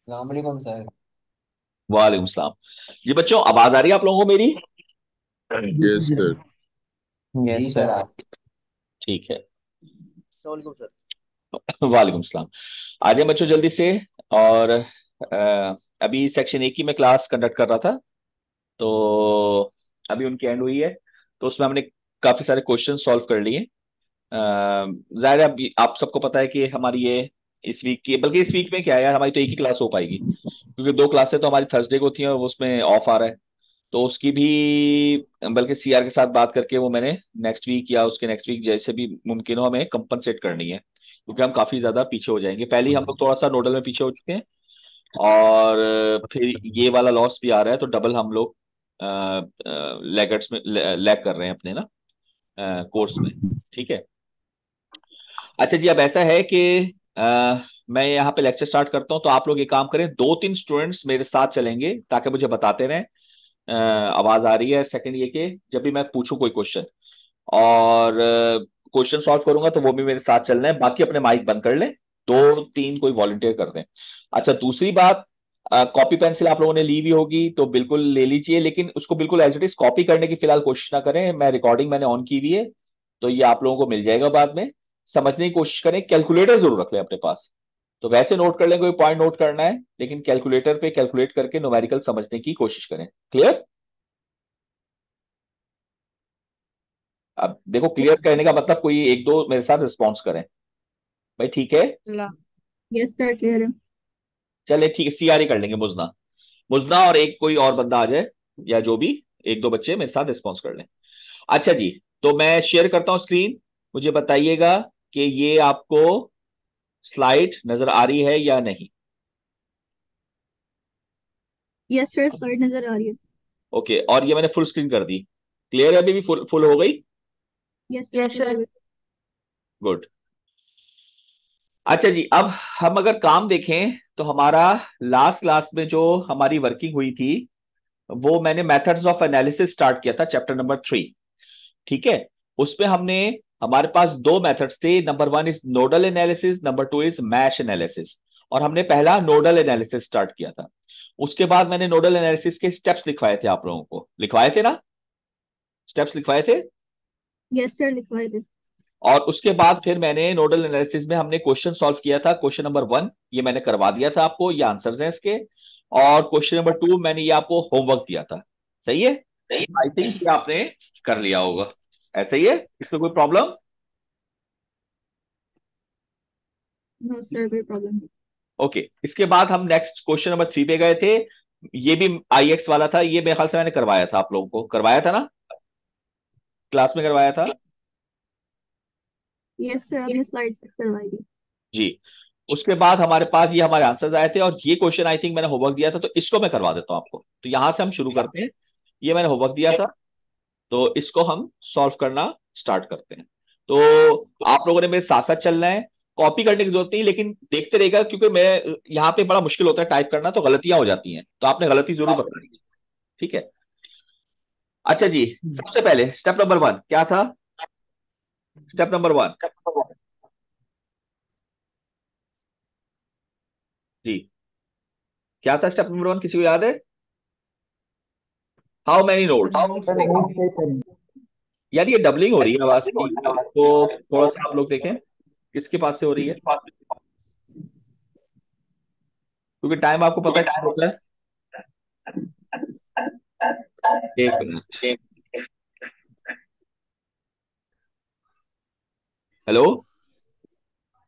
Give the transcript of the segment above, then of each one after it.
वालेकुम सर। वालेकुम सलाम। जी बच्चों, आवाज आ रही है आप लोगों को मेरी? Yes sir. जी यस सर सर। आप। ठीक है। वालेकुम सर। वालेकुम सलाम। आ जाए बच्चों जल्दी से। और अभी सेक्शन ए की मैं क्लास कंडक्ट कर रहा था, तो अभी उनकी एंड हुई है। तो उसमें हमने काफी सारे क्वेश्चन सॉल्व कर लिए। जाहिर है अभी आप सबको पता है कि हमारी ये इस वीक की, बल्कि इस वीक में क्या है यार, हमारी तो एक ही क्लास हो पाएगी, क्योंकि दो क्लासें तो हमारी थर्सडे को थी और उसमें ऑफ आ रहा है। तो उसकी भी, बल्कि सीआर के साथ बात करके वो मैंने नेक्स्ट वीक या उसके नेक्स्ट वीक जैसे भी मुमकिन हो हमें कंपनसेट करनी है, क्योंकि हम काफी ज्यादा पीछे हो जाएंगे। पहले ही हम लोग थोड़ा सा नोडल में पीछे हो चुके हैं, और फिर ये वाला लॉस भी आ रहा है, तो डबल हम लोग लैगर्ड्स में लैग कर रहे हैं अपने ना कोर्स में। ठीक है। अच्छा जी, अब ऐसा है कि मैं यहाँ पे लेक्चर स्टार्ट करता हूँ, तो आप लोग ये काम करें, दो तीन स्टूडेंट्स मेरे साथ चलेंगे ताकि मुझे बताते रहें आवाज आ रही है सेकंड ये के जब भी मैं पूछूं कोई क्वेश्चन, और क्वेश्चन सॉल्व करूंगा तो वो भी मेरे साथ चलना है। बाकी अपने माइक बंद कर लें, दो तीन कोई वॉलंटियर कर दें। अच्छा, दूसरी बात, कॉपी पेंसिल आप लोगों ने ली भी होगी तो बिल्कुल ले लीजिए, लेकिन उसको बिल्कुल एज इट इज कॉपी करने की फिलहाल कोशिश ना करें। मैं रिकॉर्डिंग मैंने ऑन की हुई है, तो ये आप लोगों को मिल जाएगा बाद में। समझने की कोशिश करें, कैलकुलेटर जरूर रख लें अपने पास। तो वैसे नोट कर लें, कोई पॉइंट नोट करना है, लेकिन कैलकुलेटर पे कैलकुलेट करके न्यूमेरिकल समझने की कोशिश करें। क्लियर? अब देखो, क्लियर कहने का मतलब कोई एक दो मेरे साथ रिस्पॉन्स करें। भाई ठीक है। ला यस सर क्लियर है। चले ठीक है, सीआरई कर लेंगे, मुजना। मुजना और एक कोई और बंदा आ जाए, या जो भी, एक दो बच्चे मेरे साथ रिस्पॉन्स कर लें। अच्छा जी, तो मैं शेयर करता हूं स्क्रीन। मुझे बताइएगा कि ये आपको स्लाइड नजर आ रही है या नहीं। यस सर स्लाइड नजर आ रही है। ओके, और ये मैंने फुल स्क्रीन कर दी। क्लियर है? अभी भी फुल फुल हो गई? Yes sir yes sir. Good. अच्छा जी, अब हम अगर काम देखें तो हमारा लास्ट क्लास में जो हमारी वर्किंग हुई थी, वो मैंने मेथड्स ऑफ एनालिसिस स्टार्ट किया था, चैप्टर नंबर 3। ठीक है। उसमें हमने, हमारे पास दो मेथड्स थे, number one is nodal analysis, number two is mesh analysis. और हमने पहला नोडल एनालिसिस स्टार्ट किया था। उसके बाद मैंने नोडल एनालिसिस के स्टेप्स लिखवाए थे, आप लोगों को लिखवाए थे ना, स्टेप्स लिखवाए थे। यस सर लिखवाए थे। और उसके बाद फिर मैंने नोडल एनालिसिस में हमने क्वेश्चन सॉल्व किया था, क्वेश्चन नंबर 1 ये मैंने करवा दिया था आपको, ये आंसर्स हैं इसके। और क्वेश्चन नंबर 2 मैंने ये आपको होमवर्क दिया था। सही है? आई थिंक ये आपने कर लिया होगा। ऐसा ही है, इसमें कोई प्रॉब्लम? नो सर कोई प्रॉब्लम नहीं। ओके, इसके बाद हम नेक्स्ट क्वेश्चन नंबर 3 पे गए थे। ये भी आईएक्स वाला था, ये मेरे ख्याल से मैंने करवाया था, आप लोगों को करवाया था ना, क्लास में करवाया था। यस सर आपने स्लाइड सेट करवाई थी। जी। उसके बाद हमारे पास ये हमारे आंसर्स आए थे, और ये क्वेश्चन आई थिंक मैंने होमवर्क दिया था, तो इसको मैं करवा देता हूं आपको। तो यहां से हम शुरू करते हैं। ये मैंने होमवर्क दिया था, तो इसको हम सॉल्व करना स्टार्ट करते हैं। तो आप लोगों ने मेरे साथ साथ चलना है, कॉपी करने की जरूरत नहीं, लेकिन देखते रहेगा, क्योंकि मैं यहाँ पे बड़ा मुश्किल होता है टाइप करना, तो गलतियां हो जाती हैं, तो आपने गलती जरूर बतानी है। ठीक है। अच्छा जी, सबसे पहले स्टेप नंबर 1 क्या था? स्टेप नंबर 1 जी, क्या था स्टेप नंबर 1, किसी को याद है? How many notes? Sir note check करें। यार ये डबलिंग हो रही है आवाज की, तो थोड़ा सा आप लोग देखें किसके पास से हो रही है, क्योंकि टाइम आपको पता है क्या होता है। एक मिनट। हेलो।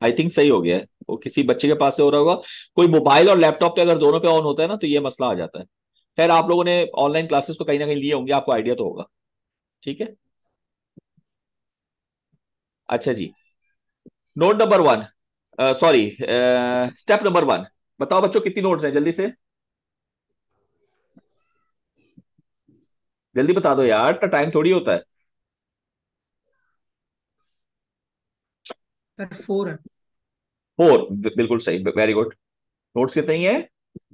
आई थिंक सही हो गया है, वो किसी बच्चे के पास से हो रहा होगा। कोई मोबाइल और लैपटॉप पे, अगर दोनों पे ऑन होता है ना, तो ये मसला आ जाता है। खैर, आप लोगों ने ऑनलाइन क्लासेस तो कहीं ना कहीं लिए होंगे, आपको आइडिया तो होगा। ठीक है। अच्छा जी, note number 1, sorry, step number 1। बताओ बच्चों, कितनी नोट्स हैं, जल्दी से जल्दी बता दो यार, तो टाइम थोड़ी होता है। सर 4 है। 4, बिल्कुल सही, वेरी गुड। नोट्स कितनी है?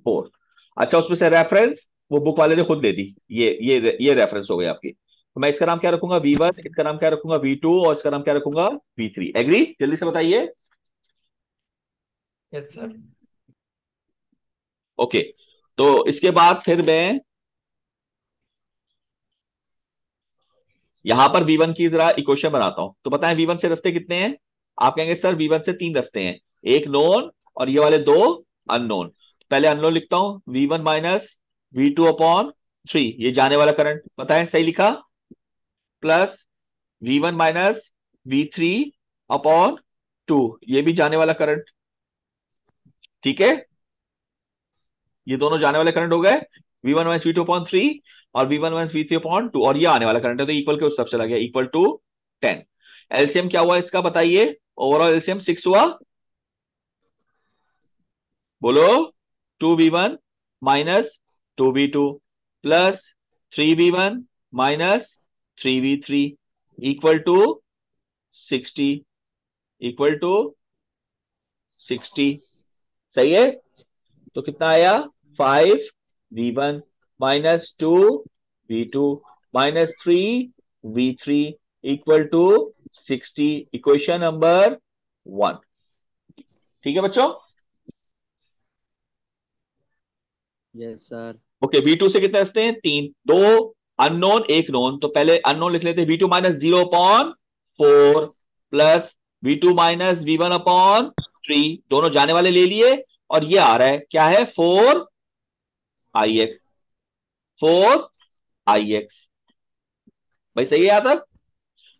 4। अच्छा, उसमें से रेफरेंस वो बुक वाले ने खुद दे दी, ये रेफरेंस हो गई आपकी। तो मैं इसका नाम क्या रखूंगा? V1, इसका नाम क्या रखूंगा? V2, और इसका नाम क्या रखूंगा? V3। एग्री? जल्दी से बताइए। Yes sir. ओके, तो इसके बाद फिर मैं यहां पर V1 की जरा इक्वेशन बनाता हूं। तो बताएं V1 से रास्ते कितने हैं? आप कहेंगे सर V1 से 3 रास्ते हैं, एक नोन और ये वाले 2 अननोन। पहले अननोन लिखता हूं, V1 माइनस V2 अपॉन 3, ये जाने वाला करंट, बताएं सही लिखा, plus V1 minus V3 upon 2, ये भी जाने वाला करंट। ठीक है, ये दोनों जाने वाले करंट हो गए, V1 माइनस V2 अपॉन 3 और V1 माइनस V3 अपॉन 2, और ये आने वाला करंट है, तो इक्वल के उस तरफ चला गया, इक्वल टू 10। एलसीएम क्या हुआ इसका बताइए? ओवरऑल एलसीएम 6 हुआ, बोलो। 2V1 minus 2V2 plus 3V1 minus 3V3 equal to 60, equal to 60। सही है, तो कितना आया? 5V1 minus 2V2 minus 3V3 equal to 60, equation number 1। ठीक है बच्चों? Yes sir. ओके, V2 से कितने रस्ते हैं? 3, 2 अननोन 1 नोन, तो पहले अननोन लिख लेते हैं, V2 minus 0 upon 4 plus V2 minus V1 upon 3, दोनों जाने वाले ले लिए, और ये आ रहा है क्या है? 4IX, 4IX। भाई सही है यहां तक?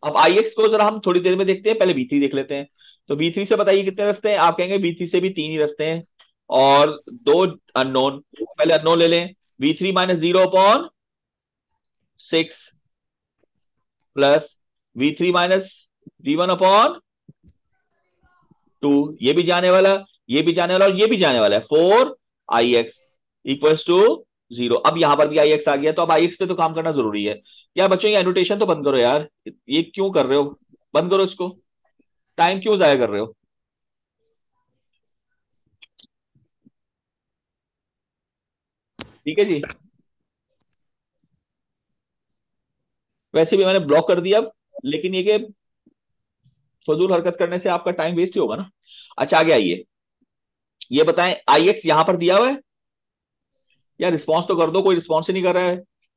अब IX को जरा हम थोड़ी देर में देखते हैं, पहले V3 देख लेते हैं। तो V3 से बताइए कितने रास्ते हैं? आप कहेंगे V3 से भी 3 ही रास्ते हैं और 2 अननोन, पहले अननोन ले लें, V3 minus 0 upon 6 plus V3 minus V1 upon 2, ये भी जाने वाला, ये भी जाने वाला और ये भी जाने वाला है, 4IX इक्वल्स टू 0। अब यहां पर भी IX आ गया, तो अब IX पे तो काम करना जरूरी है यार। बच्चों ये एनोटेशन तो बंद करो यार, ये क्यों कर रहे हो? बंद करो इसको, टाइम क्यों जाया कर रहे हो? ठीक है जी, वैसे भी मैंने ब्लॉक कर दिया अब, लेकिन ये कि फजूल हरकत करने से आपका टाइम वेस्ट ही होगा ना। अच्छा आगे आइए, ये बताएं IX यहां पर दिया हुआ है, या रिस्पॉन्स तो कर दो, कोई रिस्पॉन्स ही नहीं कर रहा है,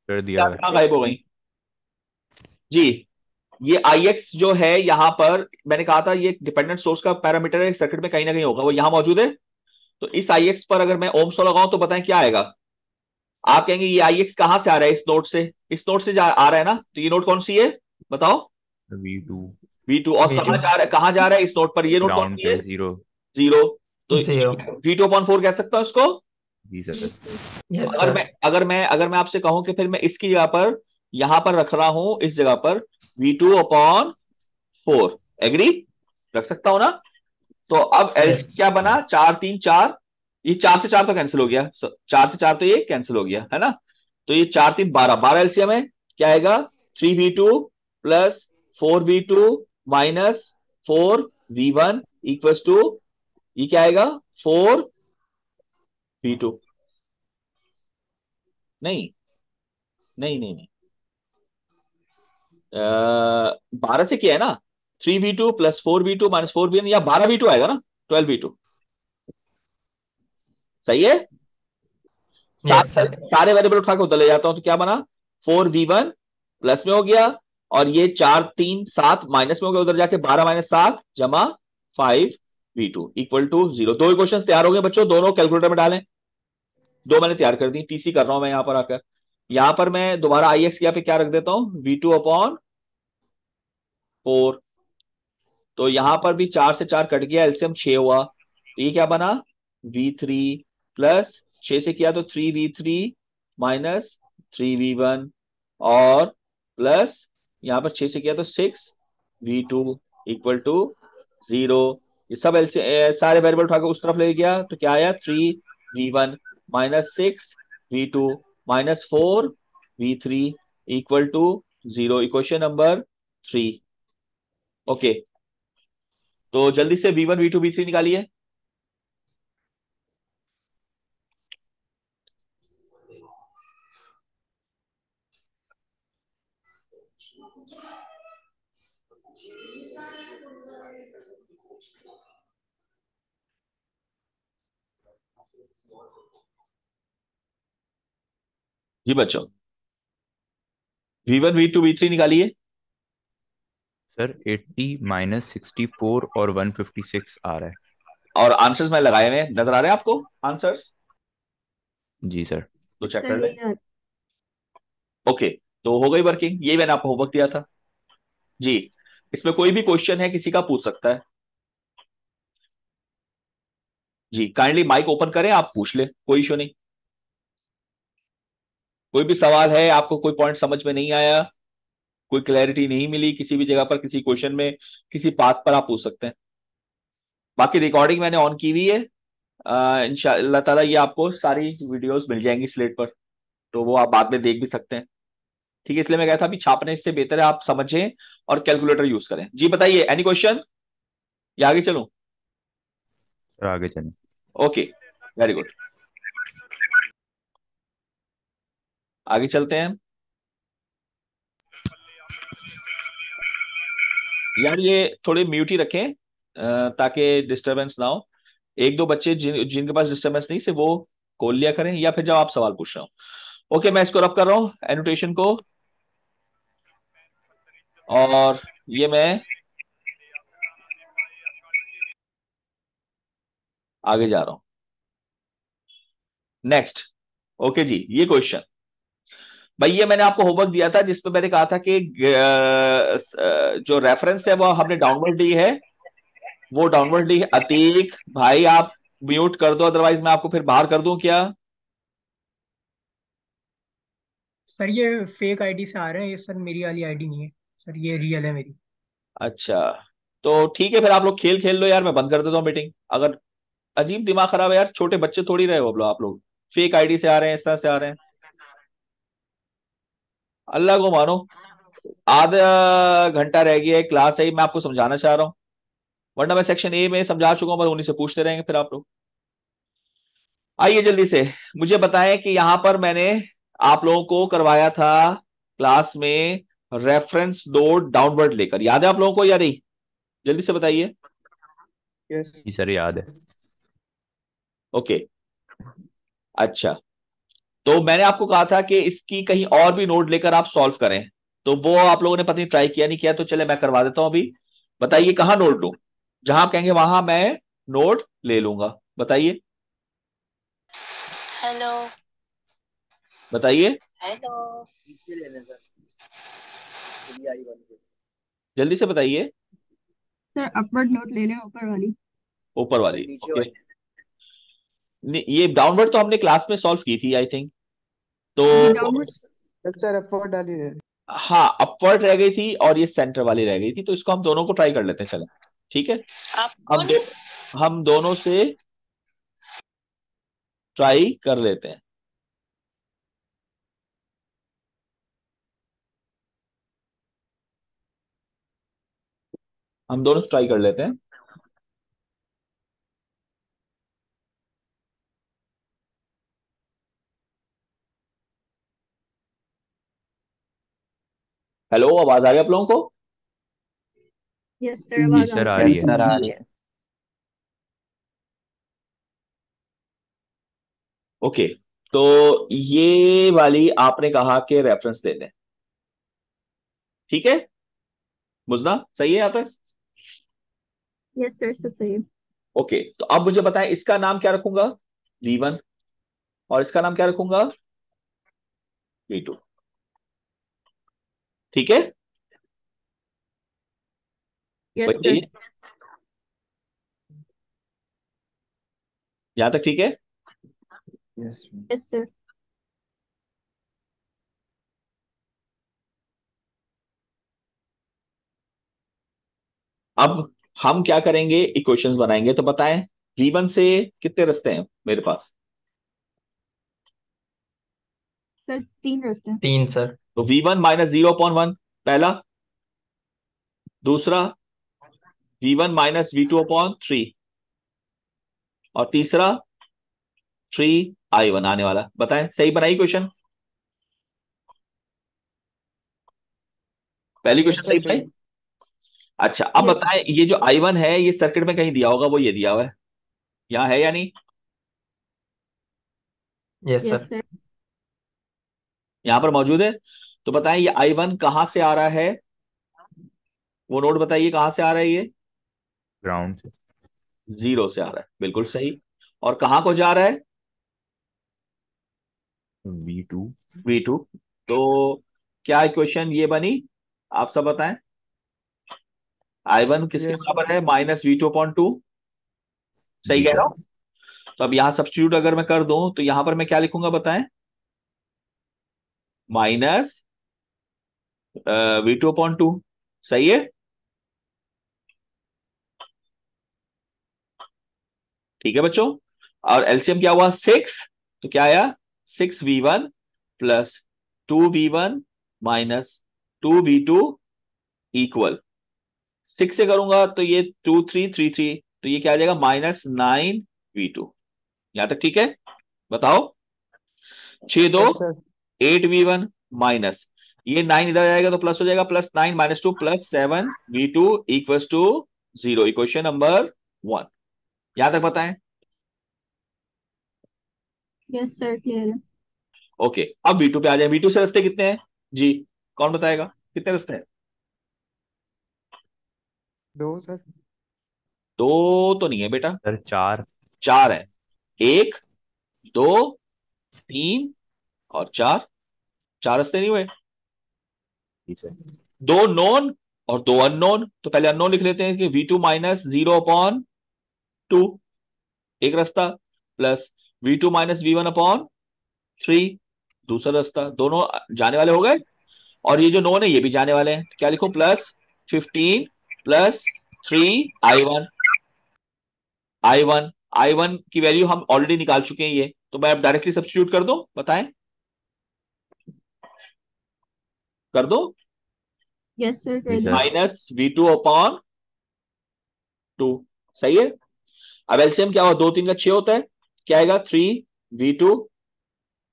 कर दिया क्या है। कहाँ गायब हो गई जी? ये IX जो है यहां पर, मैंने कहा था ये डिपेंडेंट सोर्स का पैरामीटर है, सर्किट में कहीं ना कहीं होगा, वो यहां मौजूद है। तो इस IX पर अगर मैं ओम्स लॉ लगाऊं तो बताएं क्या आएगा? आप कहेंगे ये IX कहां से आ रहा है? इस नोड से, इस नोड से आ रहा है ना, तो ये नोड कौन सी है बताओ? V2 V2, और कहां V2 जा रहा है, कहां जा रहा है इस नोड पर? ये नोड कौन ग्राउंड सी है? पे 0। 0, तो 0। V2 अपॉन 4 कह सकता हूं इसको। जी सर। यस अगर सर। मैं अगर मैं आपसे कहूं कि फिर मैं इसकी जगह पर, यहां पर रख रहा हूं, इस जगह पर V2 अपॉन 4, एग्री रख सकता हूं ना? तो अब एल यस क्या बना? यस 4 3 4, ये 4 से 4 तो कैंसिल हो गया, 4 से 4 तो ये कैंसिल हो गया है ना। तो ये 4 3 12, 12 एलसीएम है, क्या आएगा? 3V2 plus 4V2 minus 4V1 equals to, ये क्या आएगा? 4V2। नहीं नहीं नहीं नहीं, 12 से किया है ना, 3V2 plus 4V2 minus 4V1, या 12V2 आएगा ना, 12V2। सही है, यस सारे सर। सारे वेरिएबल उठा के उधर ले जाता हूं, तो क्या बना? 4V1 प्लस में हो गया, और ये 4 3 7 माइनस में हो गया, उधर जाके 12 माइनस 7 जमा 5V2 इक्वल टू 0। दो इक्वेशन तैयार हो गए बच्चों, दोनों कैलकुलेटर में डालें। दो मैंने तैयार कर दी, टीसी कर रहा हूं मैं यहां पर आकर। यहां पर मैं दोबारा IX की पे क्या रख देता हूं? V2 upon 4। तो यहां पर भी 4 से 4 कट गया, एलसीएम 6 हुआ, तो ये क्या बना? V3 प्लस 6 से किया तो 3V3 माइनस 3V1, और प्लस यहां पर 6 से किया तो 6V2 इक्वल टू 0। ये सब सारे वेरिएबल उठाकर उस तरफ ले गया, तो क्या आया? 3V1 minus 6V2 minus 4V3 equal to 0, equation number 3। Okay, तो जल्दी से V1 V2 V3 निकालिए। जी बच्चों, V1 V2 V3 निकालिए। सर 80 -64 और 156 आ रहा है। और आंसर्स मैं लगाए हुए हैं, नजर आ रहे हैं आपको आंसर्स? जी सर। तो चेक कर सर लें। ये यार ओके, तो हो गई वर्किंग, यही मैंने आपको होमवर्क दिया था जी। इसमें कोई भी क्वेश्चन है किसी का पूछ सकता है जी। काइंडली माइक ओपन करें, आप पूछ ले, कोई इशू नहीं। कोई भी सवाल है, आपको कोई पॉइंट समझ में नहीं आया, कोई क्लैरिटी नहीं मिली किसी भी जगह पर, किसी क्वेश्चन में, किसी बात पर, आप पूछ सकते हैं। बाकी रिकॉर्डिंग मैंने ऑन की हुई है। इंशाअल्लाह ताला ये आपको सारी वीडियोस मिल जाएंगी स्लेट पर, तो वो आप बाद में देख भी सकते हैं। ठीक है, इसलिए मैं कहता अभी छापने से बेहतर है आप समझें और कैलकुलेटर यूज करें। जी बताइए, एनी क्वेश्चन या आगे चलूं? सर आगे चलें। ओके, वेरी गुड, आगे चलते हैं। यार ये थोड़े म्यूट ही रखें ताकि डिस्टरबेंस ना हो। एक दो बच्चे जिनके पास डिस्टरबेंस नहीं से वो कॉल लिया करें, या फिर जब आप सवाल पूछ रहे हो। ओके, मैं इसको रब कर रहा हूं एनोटेशन को, और ये मैं आगे जा रहा हूं। नेक्स्ट। ओके जी, ये क्वेश्चन भाई, ये मैंने आपको होमवर्क दिया था जिसमें मैंने कहा था कि जो रेफरेंस है वो हमने डाउनवर्ड ली है, वो डाउनवर्ड ली है। अतीक भाई आप म्यूट कर दो, अदरवाइज मैं आपको फिर बाहर कर दूं क्या? सर ये फेक आईडी से आ रहे हैं, ये सर मेरी वाली आईडी नहीं है सर, ये रियल है मेरी। अच्छा, तो ठीक है फिर आप लोग खेल खेल लो यार, मैं बंद कर देता हूँ मीटिंग। अगर अजीब दिमाग खराब है यार, छोटे बच्चे थोड़ी रहे हो आप लोग, फेक आईडी से आ रहे हैं, इस तरह से आ रहे हैं। अल्लाह को मानो, आधा घंटा रह गया है क्लास है, मैं आपको समझाना चाह रहा हूँ, वरना मैं सेक्शन ए में समझा चुका हूं, बस उन्हीं से पूछते रहेंगे फिर आप लोग। आइए जल्दी से मुझे बताएं कि यहां पर मैंने आप लोगों को करवाया था क्लास में रेफरेंस नोड डाउनवर्ड लेकर, याद है आप लोगों को या नहीं? जल्दी से बताइए। जी सर याद है। ओके, अच्छा, तो मैंने आपको कहा था कि इसकी कहीं और भी नोड लेकर आप सॉल्व करें, तो वो आप लोगों ने पता नहीं ट्राई किया नहीं किया, तो चले मैं करवा देता हूं अभी। बताइए कहां नोड लूं, जहां आप कहेंगे वहां मैं नोड ले लूंगा। बताइए हेलो बताइए हेलो। जल्दी से बताइए। सर अपवर्ड नोट ले लें, ऊपर वाली। ऊपर वाली, ओके। ये डाउनवर्ड तो हमने क्लास में सॉल्व की थी आई थिंक, तो ये डाउनवर्ड। सर अपवर्ड डाली है। हाँ अपवर्ड रह गई थी और ये सेंटर वाली रह गई थी, तो इसको हम दोनों को ट्राई कर लेते हैं, चलो ठीक है। आप हम कौन? हम दोनों से ट्राई कर लेते हैं। हम दोनों से ट्राई कर लेते हैं। हेलो, आवाज आ रही है आप लोगों को? यस सर, जी आवाज आ सर आ रही रही यस है। सर आ रही है। ओके, तो ये वाली आपने कहा कि रेफरेंस दे दें, ठीक है। मुजना सही है यहाँ पर? है। यस सर, सब सही है। ओके, तो अब मुझे बताएं इसका नाम क्या रखूंगा? V1। और इसका नाम क्या रखूंगा? V2। ठीक है, यस सर। बताइए यहां तक ठीक है? Yes sir. अब हम क्या करेंगे, इक्वेशंस बनाएंगे, तो बताएं V1 से कितने रास्ते हैं मेरे पास? सर 3 रास्ते हैं। 3 सर। तो V1 -0/1 पहला, दूसरा V1 -V2/3, और तीसरा 3I1 आने वाला। बताएं सही बनाई क्वेश्चन? पहली क्वेश्चन यस सही सर बनाई? सही। अच्छा, अब यस। बताएं ये जो I1 है ये सर्किट में कहीं दिया होगा, वो ये दिया हुआ है, यहाँ है या नहीं? Yes yes sir. सर। यहां पर मौजूद है। तो बताएं ये I1 कहां से आ रहा है, वो नोड बताइए कहां से आ रहा है ये। ग्राउंड से। 0 से आ रहा है, बिल्कुल सही। और कहां को जा रहा है, V2। V2। तो क्या इक्वेशन ये बनी, आप सब बताएं। I1 किसके यस सर। बराबर है, -V2/2। सही जी कह रहा सर। हूं। तो अब यहां सब्स्टिट्यूट अगर मैं कर दूं तो यहां पर मैं क्या लिखूंगा बताएं, -V2/2। सही है, ठीक है बच्चों। और एलसीएम क्या हुआ 6, तो क्या आया 6V1 plus 2V1 minus 2V2 equal 6 से करूंगा तो ये 2 3 3 3, तो ये क्या आ जाएगा -9V2। यहां तक ठीक है, बताओ। 6 2 यस सर। 8V1 माइनस ये 9 इधर जाएगा तो प्लस हो जाएगा, +9 -2 +7V2 equals to 0। Equation number 1। यहां तक बताएं। यस सर, क्लियर है। ओके, अब V2 पे आ जाए। V2 से रास्ते कितने हैं जी, कौन बताएगा कितने रास्ते हैं। 2 सर। दो तो नहीं है बेटा, सर 4। 4 है। 1 2 3 और 4, 4 रास्ते नहीं हुए। जी सर। 2 नोन और 2 अननोन, तो पहले अननोन लिख लेते हैं कि V2 -0/2 एक रास्ता, प्लस V2 -V1/3 दूसरा रास्ता। दोनों जाने वाले हो गए, और ये जो नोन है ये भी जाने वाले हैं, तो क्या लिखो +15 +3 I1 की वैल्यू हम ऑलरेडी निकाल चुके हैं ये, तो मैं अब डायरेक्टली सब्स्टिट्यूट कर दूं, बताएं कर दो। यस सर, जी कर सर। दो। -V2/2 सही है। अब एलसीएम क्या हुआ, 2 3 का 6 होता है, क्या आएगा 3V2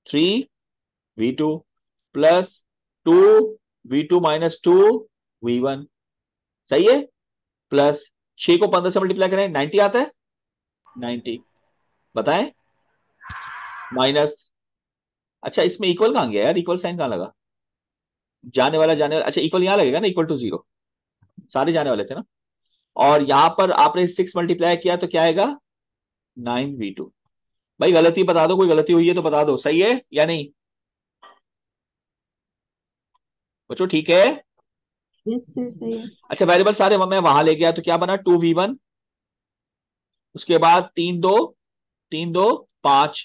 3V2 plus 2V2 -2V1। सही है, प्लस 6 को 15 से मल्टीप्लाई करें 90 आता है, 90। बताएं माइनस, अच्छा इसमें इक्वल कहां गया यार, इक्वल साइन कहां लगा, जाने वाला, अच्छा इक्वल यहां लगेगा ना, =0, सारे जाने वाले थे ना। और यहां पर आपने 6 मल्टीप्लाई किया तो क्या आएगा 9V2। भाई गलती बता दो, कोई गलती हुई है तो बता दो, सही है या नहीं बच्चों, ठीक है। यस सर, सही है। अच्छा वेरिएबल सारे मैं वहां ले गया तो क्या बना 2V1, उसके बाद 3 2 5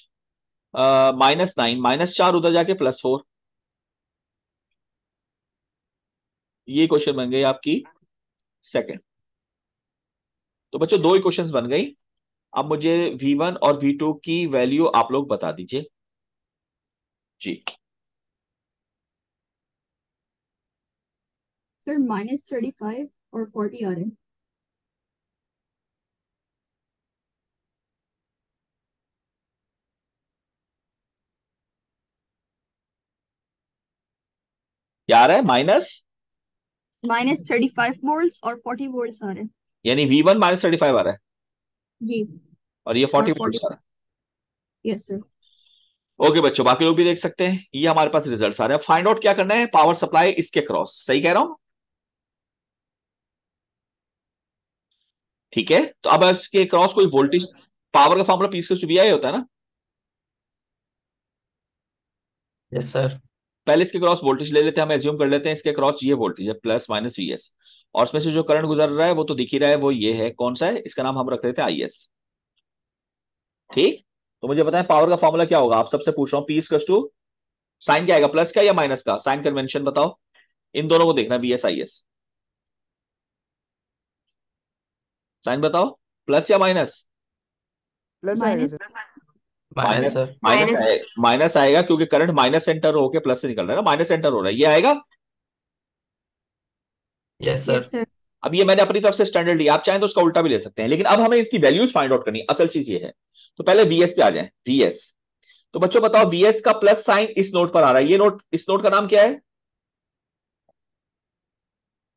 -9 -4 उधर जाके +4। ये क्वेश्चन बन गई आपकी सेकंड। तो बच्चों दो इक्वेशंस बन गई। अब मुझे V1 और V2 की वैल्यू आप लोग बता दीजिए जी। सर -35 और 40 आ रहे हैं। क्या आ रहा है -35 वोल्ट्स और 40 वोल्ट्स आ रहे हैं। यानी V1 -35 आ रहा है जी। और ये और 40 वोल्ट 40। आ रहा यस सर। है। ओके बच्चों, बाकी लोग भी देख सकते हैं, ये हमारे पास रिजल्ट आ रहे हैं। फाइंड आउट क्या करना है, पावर सप्लाई इसके क्रॉस, सही कह रहा हूं, ठीक है। तो अब इसके क्रॉस कोई वोल्टेज, पावर का फॉर्मूला P/VI होता है ना। Yes sir. पहले इसके क्रॉस वोल्टेज ले लेते हैं, हम एज्यूम कर लेते हैं इसके क्रॉस ये वोल्टेज है ±VS, और इसमें से जो करंट गुजर रहा है वो तो दिख ही रहा है, वो ये है, कौन सा है, इसका नाम हम रख देते हैं IS। ठीक, तो मुझे बताएं पावर का फॉर्मूला क्या होगा, आप सबसे पूछ रहा हूं। P साइन क्या आएगा, प्लस का या माइनस का, साइन कन्वेंशन बताओ, इन दोनों को देखना VS IS, साइन बताओ, प्लस या माइनस। प्लस आएगा minus. Sir. Minus minus, sir. Minus आएगा क्योंकि करंट माइनस सेंटर होके प्लस से निकल रहा है ना, माइनस सेंटर हो रहा है, ये आएगा। Yes yes sir. सर। अब ये मैंने अपनी तरफ से स्टैंडर्ड लिया, आप चाहें तो उसका उल्टा भी ले सकते हैं, लेकिन अब हमें इसकी वैल्यूज फाइंड आउट करनी है, असल चीज ये है। तो पहले VS पे आ जाए, VS। तो बच्चों बताओ VS का प्लस साइन इस नोट पर आ रहा है, ये नोट, इस नोट का नाम क्या है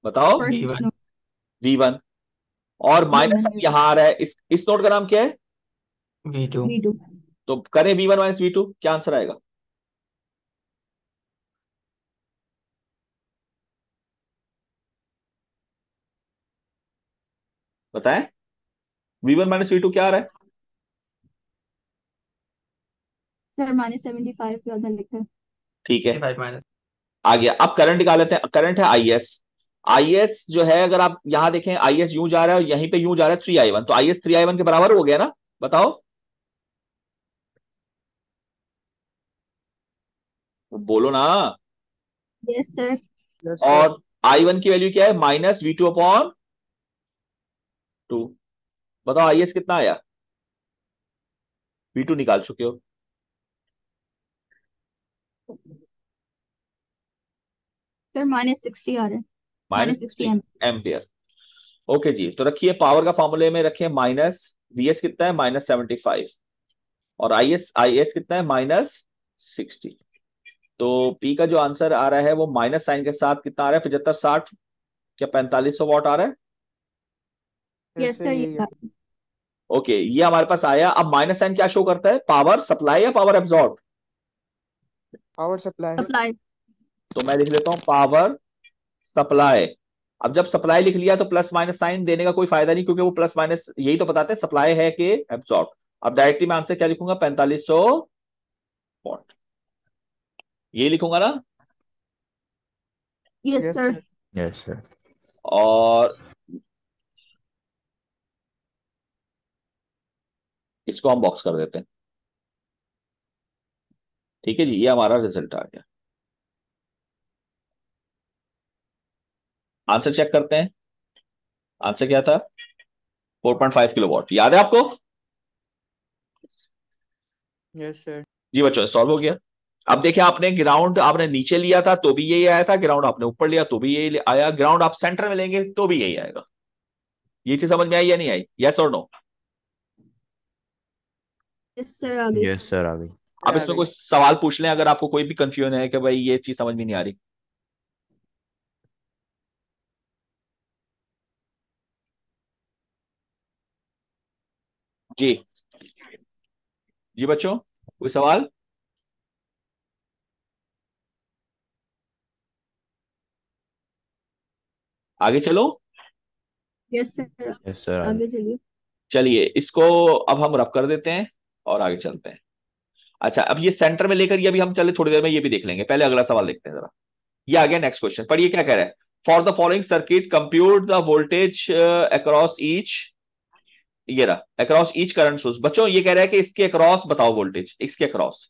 बताओ, फर्स्ट V1। नोट। V1। और माइनस V1। यहां आ रहा है, इस नोट का नाम क्या है, V2। V2। तो करें V1 - V2, क्या आंसर आएगा, बताएं। V1 माइनस V2 क्या आ रहा है? सर -75 ज्यादा लिखा है। ठीक है, 5 माइनस। आ गया। अब करंट निकाल लेते हैं। करंट है IS। IS जो है, अगर आप यहां देखें, IS यूं जा रहा है और यहीं पे यूं जा रहा है 3I1, तो IS 3I1 के बराबर हो गया ना? बताओ, बोलो ना। Yes sir. Yes sir. और I1 की वैल्यू क्या है? -V2/2। बताओ IS कितना आया? V2 निकाल चुके हो। सर -60 आ रहा है। -60 -60 एम्पियर। ओके जी, तो रखिए पावर का फॉर्मूले में रखिए माइनस। VS कितना है? -75। और IS कितना है? -60। तो P का जो आंसर आ रहा है वो माइनस साइन के साथ कितना आ रहा है? 75, 60 क्या 4500 वॉट आ रहा है? यस यस सर, सर यही ये है। ओके, ये हमारे पास आया। अब माइनस साइन क्या शो करता है? पावर सप्लाई या power absorb? Power supply. Supply. तो मैं लिख लेता हूं पावर सप्लाई। अब जब सप्लाई लिख लिया तो प्लस माइनस साइन देने का कोई फायदा नहीं, क्योंकि वो प्लस माइनस यही तो बताते हैं सप्लाई है कि एब्जॉर्ब। अब डायरेक्टली मैं आंसर क्या लिखूंगा? 4500 वॉट, ये लिखूंगा ना? Yes yes sir. Sir. Yes sir. और इसको हम बॉक्स कर देते हैं। ठीक है जी, ये हमारा रिजल्ट आ गया। आंसर चेक करते हैं। आंसर क्या था? 4.5 किलो वॉट। याद है आपको? Yes sir. जी बच्चों, सॉल्व हो गया। अब देखिए, आपने ग्राउंड आपने नीचे लिया था तो भी यही आया था, ग्राउंड आपने ऊपर लिया तो भी यही आया, ग्राउंड आप सेंटर में लेंगे तो भी यही आएगा। ये चीज समझ में आई या नहीं आई? यस और नो? यस सर आ गई। यस सर, आ गई। अब आ इसमें गई। कोई सवाल पूछ लें अगर आपको कोई भी कंफ्यूजन है कि भाई ये चीज समझ में नहीं आ रही। जी जी बच्चों, कोई सवाल? आगे चलो। यस सर यस सर, आ गई। आगे चलिए। चलिए, इसको अब हम रब कर देते हैं और आगे चलते हैं। अच्छा, अब ये सेंटर में लेकर ये भी हम चले, थोड़ी देर में ये भी देख लेंगे। पहले अगला सवाल देखते हैं जरा। ये आ गया नेक्स्ट क्वेश्चन। पर ये क्या कह रहा है? For the following circuit compute the voltage across each. ये रहा, अक्रॉस ईच करंट सोर्स। बच्चों ये कह रहा है कि इसके अक्रॉस बताओ वोल्टेज, इसके अक्रॉस।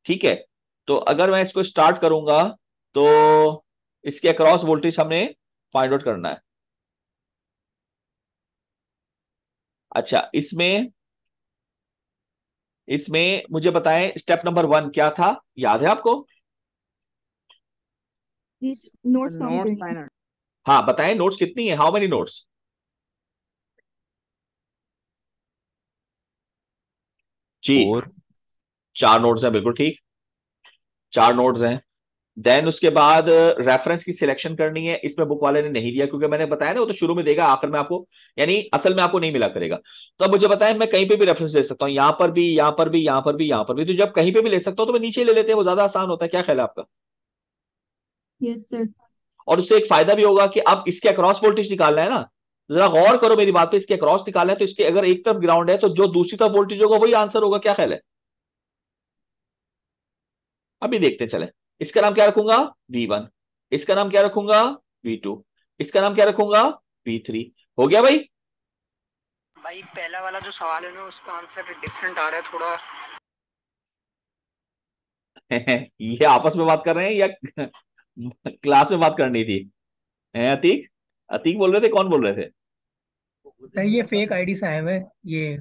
ठीक है, तो अगर मैं इसको स्टार्ट करूंगा तो इसके अक्रॉस वोल्टेज हमने फाइंड आउट करना है। अच्छा, इसमें इसमें मुझे बताएं स्टेप नंबर 1 क्या था? याद है आपको? जी नोट्स काउंट नोट्स करनी है। फाइनल। हाँ बताएं, नोट्स कितनी है? How many notes? जी, 4। 4 नोट्स हैं, बिल्कुल ठीक। 4 नोट्स हैं। देन उसके बाद रेफरेंस की सिलेक्शन करनी है। इसमें बुक वाले ने नहीं दिया, क्योंकि मैंने बताया ना वो तो शुरू में देगा, आखिर में आपको, यानी असल में आपको नहीं मिला करेगा। तो अब मुझे बताएं, मैं कहीं पे भी रेफरेंस ले सकता हूं, यहां पर भी, यहां पर भी, यहां पर भी, यहां पर भी। तो जब कहीं पे भी ले सकता हूं तो मैं नीचे ले लेते हैं, वो ज्यादा आसान होता है। क्या ख्याल है आपका? Yes sir. और उससे एक फायदा भी होगा कि अब इसके अक्रॉस वोल्टेज निकालना है ना, तो जरा गौर करो मेरी बात पे। इसके अक्रॉस निकालना है तो इसके अगर एक तरफ ग्राउंड है तो जो दूसरी तरफ वोल्टेज होगा वही आंसर होगा। क्या ख्याल है? अभी देखते चले। इसका नाम क्या रखूंगा? V1। इसका नाम क्या रखूंगा? V2। इसका नाम क्या रखूंगा? V3। हो गया भाई? भाई पहला वाला जो सवाल है ना उसका आंसर डिफरेंट आ रहा है थोड़ा। ये आपस में बात कर रहे हैं या क्लास में बात करनी थी? हैं अतीक? अतीक बोल रहे थे? कौन बोल रहे थे? सर ये फेक आईडी से आए हुए हैं, ये।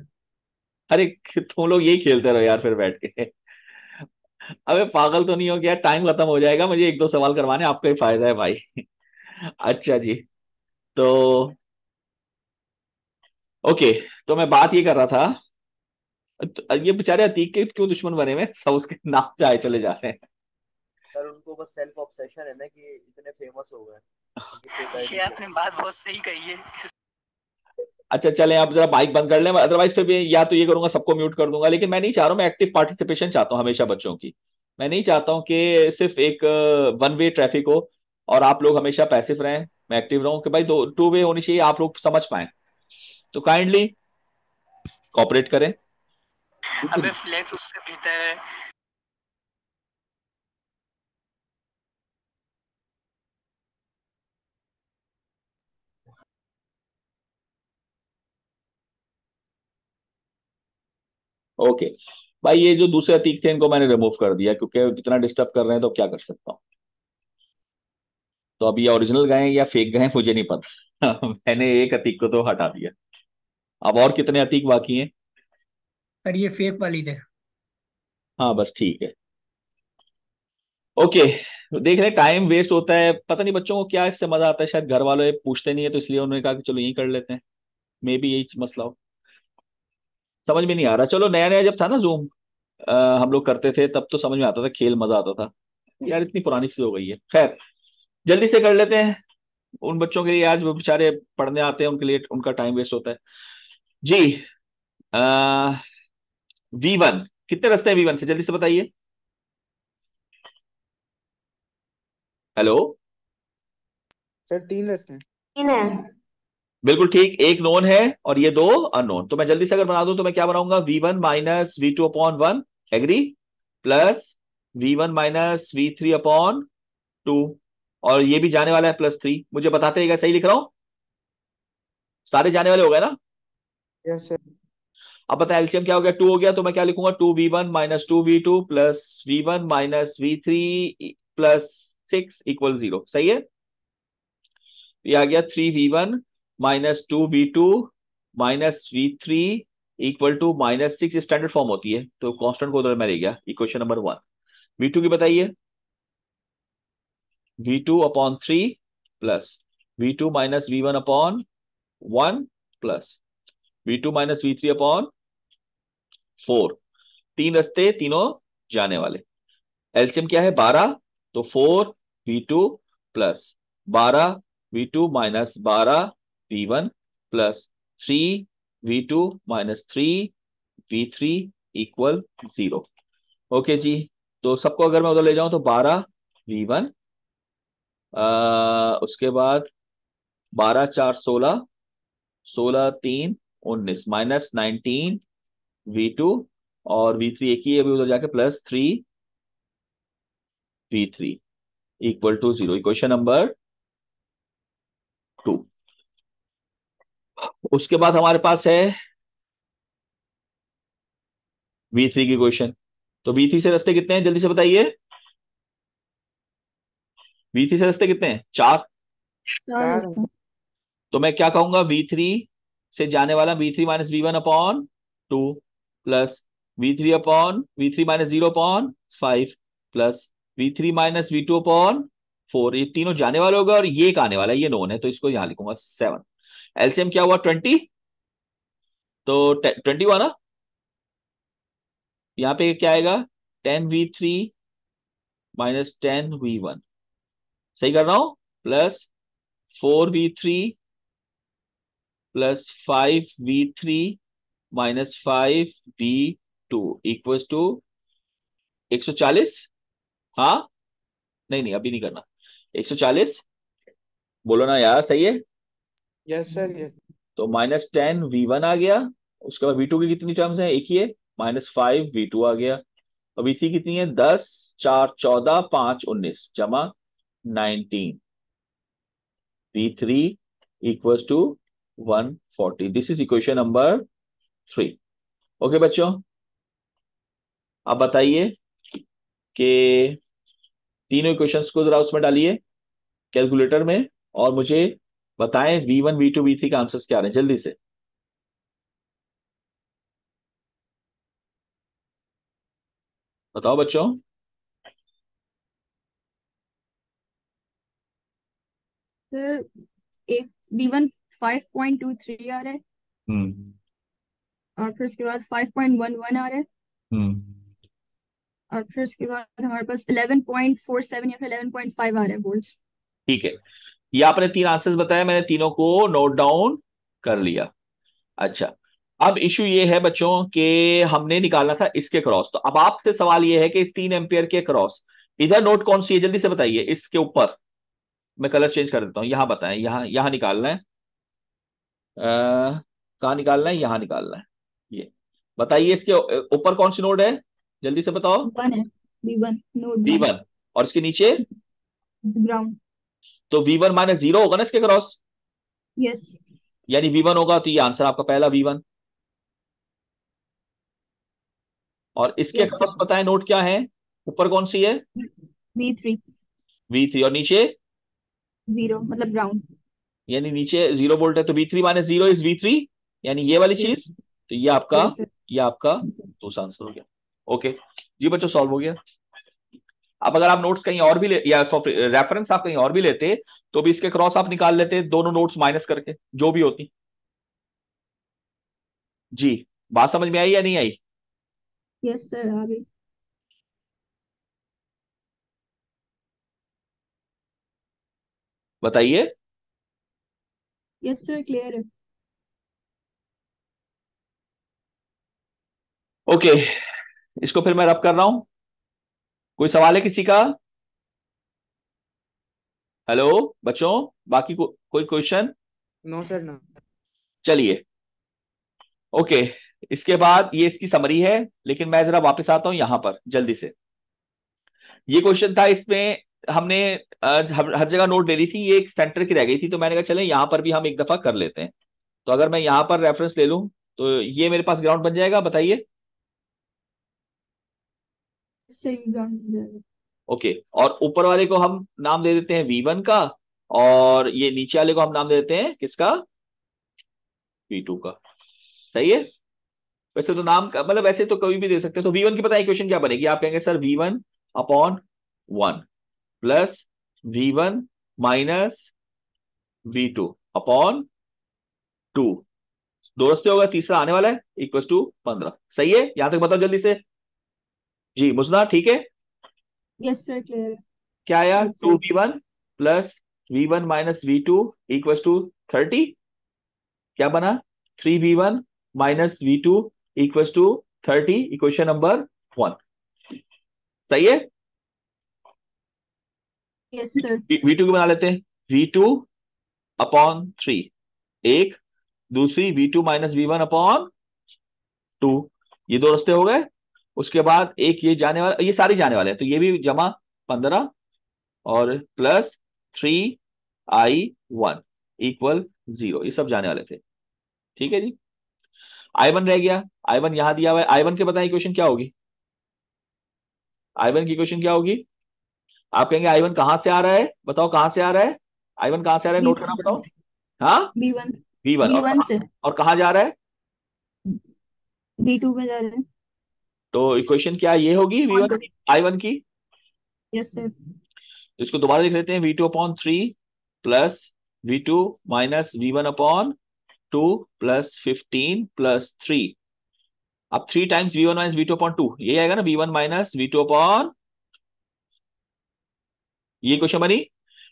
अरे तुम लोग यही खेलते रहो यार फिर बैठ के। अबे पागल तो नहीं हो गया? टाइम खत्म हो जाएगा, मुझे एक दो सवाल करवाने, आपका ही फायदा है भाई। अच्छा जी, तो ओके, तो मैं बात ये कर रहा था, तो ये बेचारे अतीक के क्यों दुश्मन बने हुए हैं? सब उसके नाम पे आए चले जा रहे हैं। सर उनको बस सेल्फ ऑब्सेशन है ना कि इतने फेमस हो गए उनकी फेक ये आईडी आपने बात बहुत सही कही है। अच्छा चलें, आप जरा माइक बंद कर लें, अदरवाइज फिर भी या तो ये करूंगा सबको म्यूट कर दूंगा। लेकिन मैं नहीं चाह रहा हूं, मैं एक्टिव पार्टिसिपेशन चाहता हूं हमेशा बच्चों की। मैं नहीं चाहता हूं कि सिर्फ एक वन वे ट्रैफिक हो और आप लोग हमेशा पैसिव रहें, मैं एक्टिव रहूं। कि भाई दो टू वे होनी चाहिए, आप लोग समझ पाए। तो काइंडली कॉपरेट करें। अबे फ्लेक्स उससे भीतर है। ओके भाई, ये जो दूसरे अतीक थे इनको मैंने रिमूव कर दिया क्योंकि इतना डिस्टर्ब कर रहे हैं, तो क्या कर सकता हूँ। तो अब ये ओरिजिनल गए हैं या फेक गए हैं मुझे नहीं पता मैंने एक अतीक को तो हटा दिया। अब और कितने अतीक बाकी हैं? सर ये फेक वाली थे। हाँ बस ठीक है। ओके, देख रहे टाइम वेस्ट होता है, पता नहीं बच्चों को क्या इससे मजा आता है, शायद घर वाले पूछते नहीं है तो इसलिए उन्होंने कहा कि चलो यही कर लेते हैं। मे बी यही मसला हो, समझ में नहीं आ रहा। चलो नया नया जब था ना जूम, हम लोग करते थे तब तो समझ में आता था, खेल मजा आता था। यार इतनी पुरानी चीज हो गई है। खैर जल्दी से कर लेते हैं, उन बच्चों के लिए आज वो बेचारे पढ़ने आते हैं, उनके लिए उनका टाइम वेस्ट होता है जी। V1 कितने रास्ते हैं V1 से, जल्दी से बताइए। हेलो, सर 3 रास्ते हैं। तीन है। बिल्कुल ठीक, एक नोन है और ये दो अननोन। तो मैं जल्दी से अगर बना दूं तो मैं क्या बनाऊंगा, V1 minus V2 upon 1, agree, plus V1 minus V3 upon 2, और ये भी जाने वाला है +3। मुझे बताते हैं सही लिख रहा हूं, सारे जाने वाले हो गए ना। Yes sir. अब बता एलसीएम क्या हो गया, 2 हो गया, तो मैं क्या लिखूंगा, 2V1 minus 2V2 plus V1 minus V3 plus 6 equal 0। सही है, ये आ गया 3V1 minus 2V2 minus V3 equal to -6। Standard form होती है तो कांस्टेंट को उधर में रह गया। Equation number 1। V2 की बताइए, V2 upon 3 plus V2 minus V1 upon 1 plus V2 minus V3 upon 4। तीन रास्ते, तीनों जाने वाले। एलसीएम क्या है, 12, तो 4V2 plus 12V2 minus 12V1 plus 3V2 minus 3V3 equal 0। Okay जी, तो सबको अगर मैं उधर ले जाऊं तो 12V1, उसके बाद 12 4 16, 16 3 19 माइनस 19V2, और V3 एक ही है अभी उधर जाके, plus 3V3 equal to 0। Equation number 2। उसके बाद हमारे पास है V3 की इक्वेशन। तो V3 से रास्ते कितने हैं जल्दी से बताइए, V3 से रास्ते कितने हैं, 4। चार हैं। तो मैं क्या कहूंगा, V3 से जाने वाला V3 minus V1 upon 2 plus V3 minus 0 upon 5 plus V3 minus V2 upon 4। ये तीनों जाने वाले होगा और ये एक आने वाला है, ये नोन है, तो इसको यहां लिखूंगा 7। एलसीएम क्या हुआ, 20, तो 20 हुआ ना। यहाँ पे क्या आएगा, 10V3 माइनस 10V1, सही कर रहा हूं, plus 4V3 plus 5V3 minus 5V2 equals to 140। हाँ, नहीं नहीं अभी नहीं करना, 140 बोलो ना यार, सही है। Yes sir yes. तो -10V1 आ गया, उसके बाद V2 की कितनी टर्म्स है, एक ही है, -5V2 आ गया। और V3 कितनी है, 10 4 14 5 19 जमा 19। V3 equals to 140। This is equation number 3। Okay बच्चों, अब बताइए कि तीनों इक्वेशंस को जरा उसमें डालिए कैलकुलेटर में, और मुझे बताएं V1 V2 V3 का आंसर्स क्या आ रहे हैं जल्दी से। बताओ बच्चों। सर एक V1 5.23 आ रहा है, हम्म और फिर उसके बाद 5.11 आ रहा है, हम्म और फिर उसके बाद हमारे पास 11.47 या फिर 11.5 आ रहा है वोल्ट्स। ठीक है, ये आपने तीन आंसर्स बताए, मैंने तीनों को नोट डाउन कर लिया। अच्छा, अब इशू ये है बच्चों कि हमने निकालना था इसके क्रॉस। तो अब आपसे सवाल ये है कि इस 3 एम्पियर के क्रॉस इधर नोट कौन सी है, जल्दी से बताइए। इसके ऊपर मैं कलर चेंज कर देता हूं, यहां बताएं, यहां यहां निकालना है। कहाँ निकालना है, यहाँ निकालना है। ये बताइए इसके ऊपर कौन सी नोड है, जल्दी से बताओ। 1 है, V1 नोड 1, V1। और इसके नीचे ग्राउंड। तो V1 माइनस 0 होगा ना इसके क्रॉस, यस। यानी V1 होगा, तो ये आंसर आपका पहला V1। और इसके यस क्रॉस पता है नोड क्या है, ऊपर कौन सी है, V3 V3। और नीचे 0 मतलब ग्राउंड। यानी नीचे 0 वोल्ट है, तो V3 माइनस 0 इज V3, यानी ये वाली यस। चीज। तो यस सर। ये आपका दूसरा आंसर हो गया। ओके जी बच्चों, सॉल्व हो गया। अब अगर आप नोट्स कहीं और भी ले या रेफरेंस आप कहीं और भी लेते तो भी इसके क्रॉस आप निकाल लेते, दोनों नोट्स माइनस करके जो भी होती। जी, बात समझ में आई या नहीं आई? यस सर आ गई। बताइए। यस सर क्लियर है। ओके, इसको फिर मैं रब कर रहा हूं। कोई सवाल है किसी का? हेलो बच्चों, बाकी कोई क्वेश्चन? No sir no. चलिए ओके, इसके बाद ये इसकी समरी है, लेकिन मैं जरा वापस आता हूं यहां पर जल्दी से। ये क्वेश्चन था, इसमें हमने हर जगह नोट ले ली थी, ये एक सेंटर की रह गई थी, तो मैंने कहा चले यहां पर भी हम एक दफा कर लेते हैं। तो अगर मैं यहां पर रेफरेंस ले लूं तो ये मेरे पास ग्राउंड बन जाएगा, बताइए। सही ग्राउंड हो जाएगा। ओके, और ऊपर वाले को हम नाम दे देते हैं V1 का, और ये नीचे वाले को हम नाम दे देते हैं किसका, V2 का। सही है। वैसे तो नाम का मतलब वैसे तो कोई भी दे सकते हैं। तो V1 की पता है इक्वेशन क्या बनेगी, आप कहेंगे sir V1 upon 1 plus V1 minus V2 upon 2, दो रस्ते होगा, तीसरा आने वाला है, इक्वल टू 15। सही है, यहां तक बताओ जल्दी से। जी मुस्ना, ठीक है। यस सर क्लियर है। क्या आया, बहुत सही। 2V1 plus V1 minus V2 equal to 30। क्या बना, 3V1 minus V2 equal to 30, equation number 1। सही है। Yes sir. V2 की बना लेते हैं, V2 अपॉन 3 एक, दूसरी V2 माइनस V1 अपॉन 2, ये दो रास्ते हो गए। उसके बाद एक ये जाने वाला, ये सारे जाने वाले हैं, तो ये भी जमा 15 और प्लस 3I1 इक्वल 0, ये सब जाने वाले थे। ठीक है जी। I1 रह गया, I1 यहां दिया हुआ है। I1 के बताएं इक्वेशन क्या होगी, I1 की इक्वेशन क्या होगी? आप कहेंगे I1 कहां से आ रहा है, बताओ कहां से आ रहा है, I1 कहां से आ रहा है, नोट करना बताओ। हाँ, V1 V1। V1 से और कहां जा रहा है, V2 में जा रहे हैं। तो इक्वेशन क्या ये होगी V1 की, I1 की। Yes sir. तो इसको दोबारा लिख लेते हैं, V2 upon 3 plus V2 minus V1 upon 2 plus 15 plus 3। अब 3 times V1 minus V2 upon 2, ये आएगा ना V1 माइनस V2 अपॉन, ये क्वेश्चन बनी।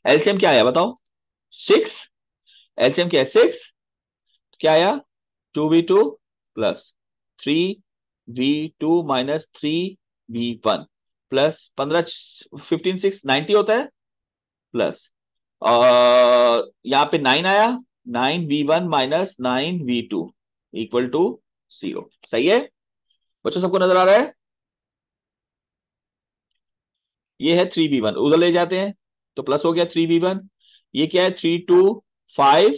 एलसीएम क्या आया बताओ, 6। एलसीएम क्या है 6, क्या आया 2V2 plus 3V2 minus 3V1 plus 15 15 6 90 होता है, प्लस और यहाँ पे 9 आया, 9V1 minus 9V2 equal to 0। सही है बच्चों, सबको नजर आ रहा है? ये है 3V1, उधर ले जाते हैं तो प्लस हो गया 3V1। ये क्या है 3 2 5,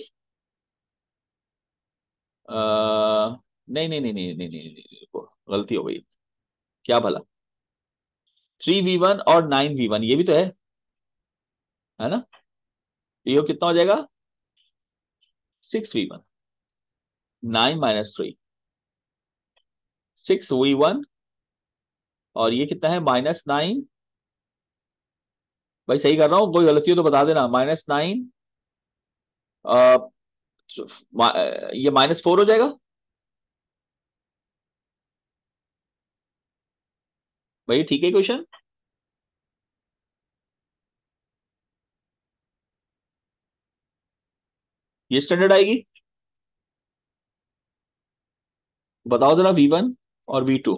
नहीं नहीं नहीं नहीं नहीं नहीं, देखो गलती हो गई, क्या भला, 3V1 और 9V1 ये भी तो है ना, ये कितना हो जाएगा 6V1, 9 माइनस 3 6V1, और ये कितना है -9। भाई सही कर रहा हूँ, कोई गलती हो तो बता देना, -9, ये -4 हो जाएगा। भाई ठीक है क्वेश्चन, ये स्टैंडर्ड आएगी। बताओ जरा V1 और V2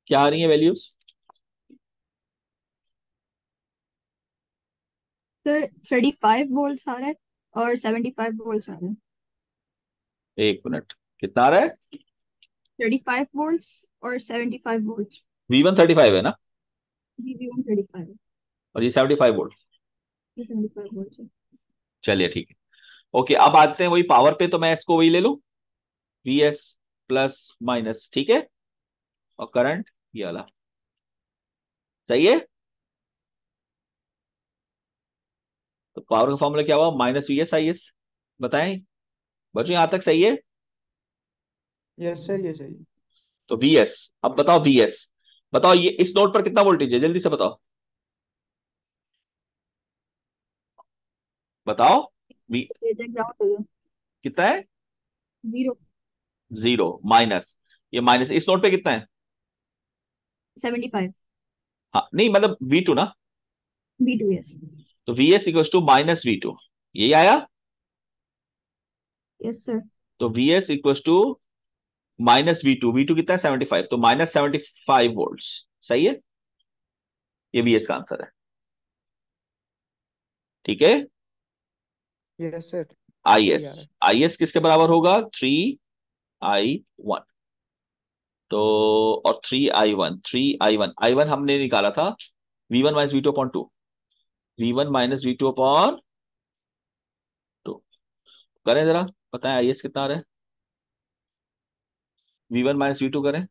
क्या आ रही है वैल्यूज। सर 35 वोल्ट्स आ रहा है और 75 वोल्ट्स आ रहे हैं। एक मिनट, कितना आ रहा है? 35 volts और 75 volts। V1 35 है ना, V1 35 है, और ये 75 वोल्ट। ये 75 volts है। चलिए ठीक है। ओके, अब आते हैं वही पावर पे, तो मैं इसको वही ले लूं, Vs प्लस माइनस, ठीक है, और करंट ये वाला, सही है। तो पावर का फॉर्मूला क्या हुआ? माइनस VS/IS, बताएं बच्चों, यहां तक सही है? यस सर ये सही। तो Vs, अब बताओ Vs, बताओ ये इस नोड पर कितना वोल्टेज है, जल्दी से बताओ, बताओ। ये ग्राउंड हो गया, कितना है? 0 0 माइनस, ये माइनस इस नोड पे कितना है? 75 हाँ नहीं, मतलब V2 ना, V2, yes तो Vs equal to minus V2, यही आया। yes sir। तो Vs equal to minus V2 कितना है? 75, तो माइनस 75 वोल्ट, सही है, ये Vs का आंसर है, ठीक है। यस सर सही आ रहा है। IS किसके बराबर होगा? 3I1, तो और 3I1 हमने निकाला था V1 minus V2 upon 2, V1 minus V2 upon 2, करें जरा, बताएं IS कितना आ रहा है? V1 माइनस V2 करें,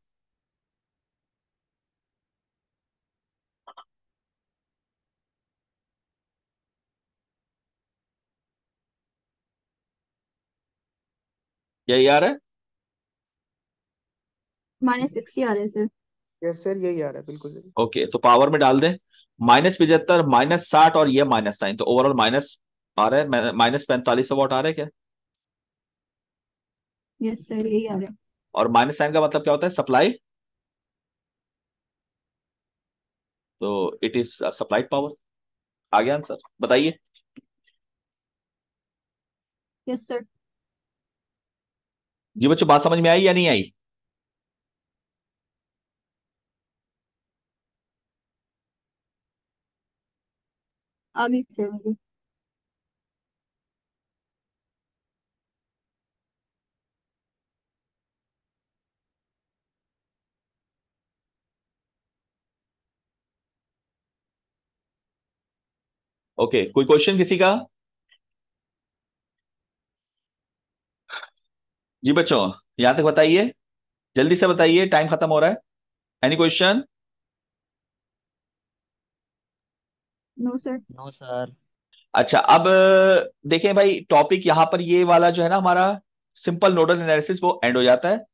यही आ रहा है। -60 आ रहा है सर। यस सर यही आ रहा है बिल्कुल सही। ओके, तो पावर में डाल दें, -75 -60 और ये माइनस साइन, तो ओवरऑल माइनस आ रहा है, -45 वॉट आ रहा है क्या? यस सर यही आ रहा है। और माइनस साइन का मतलब क्या होता है? सप्लाई, तो इट इज सप्लाइड पावर। आ गया आंसर, बताइए। Yes sir. जी बच्चों, बात समझ में आई या नहीं आई? आ गई सर मुझे। ओके, कोई क्वेश्चन किसी का? जी बच्चों, यहां तक बताइए, जल्दी से बताइए, टाइम खत्म हो रहा है। Any question? No sir. No sir. अच्छा, अब देखें भाई, टॉपिक यहां पर ये वाला जो है ना हमारा सिंपल नोडल एनालिसिस, वो एंड हो जाता है,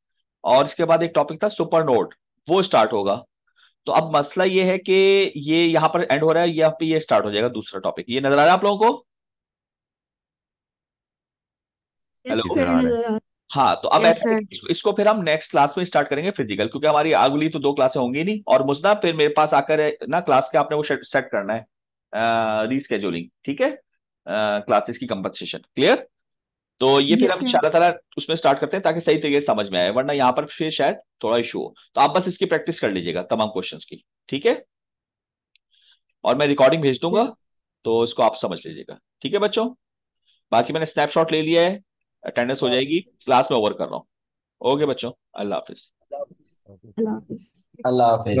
और इसके बाद एक टॉपिक था सुपर नोड, वो स्टार्ट होगा। तो अब मसला ये है कि ये यहाँ पर एंड हो रहा है, यहाँ पे ये स्टार्ट हो जाएगा दूसरा टॉपिक, ये नजर आ रहा है आप लोगों को? यस हेलो, नजर सर आ रहा है। नजर आ रहा हाँ, तो अब है। यस ऐसा है सर। कि इसको फिर हम नेक्स्ट क्लास में स्टार्ट करेंगे फिजिकल, क्योंकि हमारी अगली तो 2 क्लासें होंगी नहीं, और मुझे फिर मेरे पास आकर ना क्लास के आपने वो सेट करना है, रीस्केड्यूलिंग, ठीक है, क्लासेस की कंपनसेशन, क्लियर। तो ये फिर यस हम सर। इंशाल्लाह ताला उसमें स्टार्ट करते हैं, ताकि सही तरीके से समझ में आए, वरना यहाँ पर फिर शायद थोड़ा इशू हो। तो आप बस इसकी प्रैक्टिस कर लीजिएगा तमाम क्वेश्चंस की, ठीक है, और मैं रिकॉर्डिंग भेज दूंगा, यस तो इसको आप समझ लीजिएगा, ठीक है बच्चों। बाकी मैंने स्नैपशॉट ले लिया है, अटेंडेंस हो जाएगी, क्लास में ओवर कर रहा हूँ। ओके बच्चों, अल्लाह हाफिज। अल्लाह हाफिज। अल्लाह हाफिज।